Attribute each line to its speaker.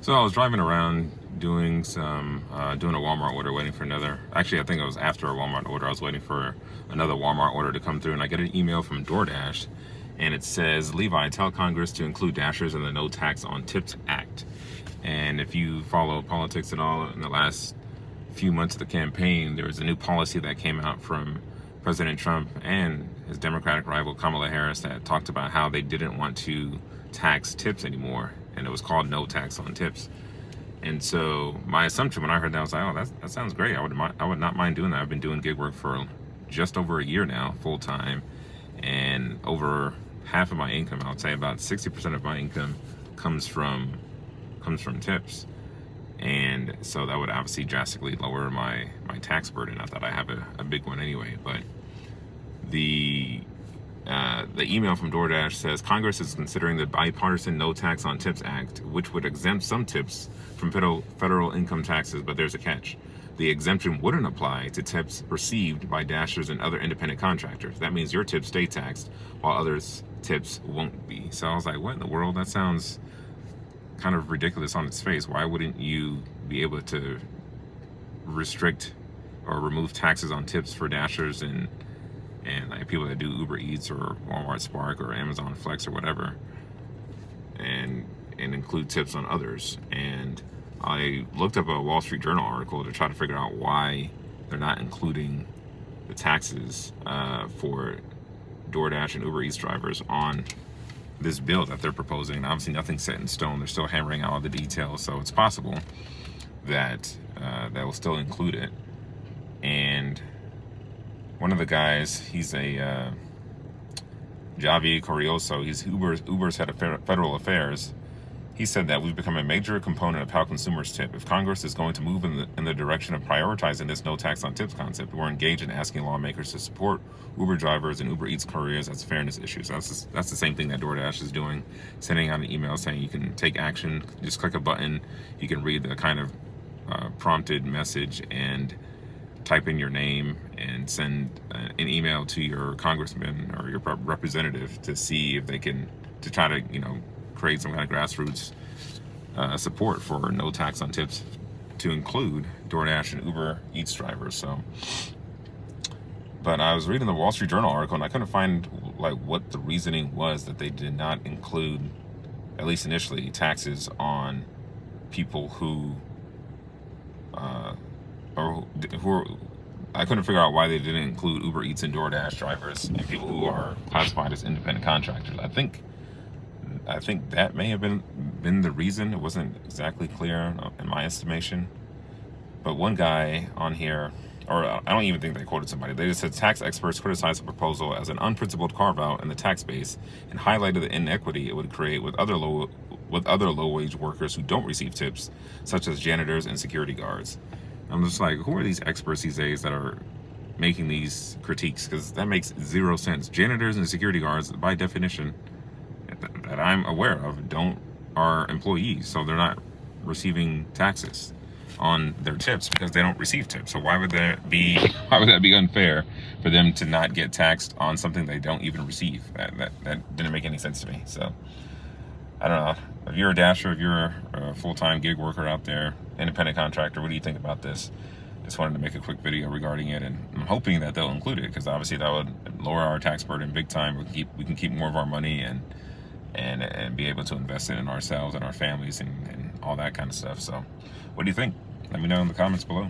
Speaker 1: So I was driving around doing doing a Walmart order, waiting for another. Actually, I think it was after a Walmart order. I was waiting for another Walmart order to come through, and I get an email from DoorDash, and it says, "Levi, tell Congress to include Dashers in the No Tax on Tips Act." And if you follow politics at all, in the last few months of the campaign, there was a new policy that came out from President Trump and his Democratic rival Kamala Harris that talked about how they didn't want to tax tips anymore, and it was called No Tax on Tips. And so my assumption when I heard that, I was like, oh, that sounds great. I would not mind doing that. I've been doing gig work for just over a year now, full time, and over half of my income, I would say about 60% of my income comes from tips. And so that would obviously drastically lower my tax burden. I thought I have a big one anyway, but the email from DoorDash says Congress is considering the bipartisan No Tax on Tips Act, which would exempt some tips from federal income taxes, but there's a catch. The exemption wouldn't apply to tips received by Dashers and other independent contractors. That means your tips stay taxed while others' tips won't be. So I was like, what in the world? That sounds kind of ridiculous on its face. Why wouldn't you be able to restrict or remove taxes on tips for Dashers and like people that do Uber Eats or Walmart Spark or Amazon Flex or whatever, and include tips on others? And I looked up a Wall Street Journal article to try to figure out why they're not including the taxes for DoorDash and Uber Eats drivers on this bill that they're proposing. And obviously nothing's set in stone. They're still hammering out all the details, so it's possible that they will still include it. And one of the guys, he's a Javi Corioso, he's Uber's head of federal affairs. He said that we've become a major component of how consumers tip. If Congress is going to move in the direction of prioritizing this no tax on tips concept, we're engaged in asking lawmakers to support Uber drivers and Uber Eats couriers as fairness issues. That's the same thing that DoorDash is doing, sending out an email saying you can take action. Just click a button. You can read the kind of prompted message and type in your name and send an email to your congressman or your representative to see if they can, to try to, create some kind of grassroots support for no tax on tips to include DoorDash and Uber Eats drivers. So, but I was reading the Wall Street Journal article and I couldn't find like what the reasoning was that they did not include, at least initially, taxes on people who I couldn't figure out why they didn't include Uber Eats and DoorDash drivers and people who are classified as independent contractors. I think that may have been the reason. It wasn't exactly clear in my estimation. But one guy on here, or I don't even think they quoted somebody, they just said tax experts criticized the proposal as an unprincipled carve-out in the tax base and highlighted the inequity it would create with other low-wage workers who don't receive tips, such as janitors and security guards. I'm just like, who are these experts these days that are making these critiques? Because that makes zero sense. Janitors and security guards, by definition, that I'm aware of, are employees, so they're not receiving taxes on their tips because they don't receive tips. So why would that be unfair for them to not get taxed on something they don't even receive? That didn't make any sense to me. So I don't know. If you're a Dasher, if you're a full-time gig worker out there, independent contractor, what do you think about this? Just wanted to make a quick video regarding it, and I'm hoping that they'll include it because obviously that would lower our tax burden big time. We can keep more of our money and be able to invest it in ourselves and our families and all that kind of stuff. So what do you think? Let me know in the comments below.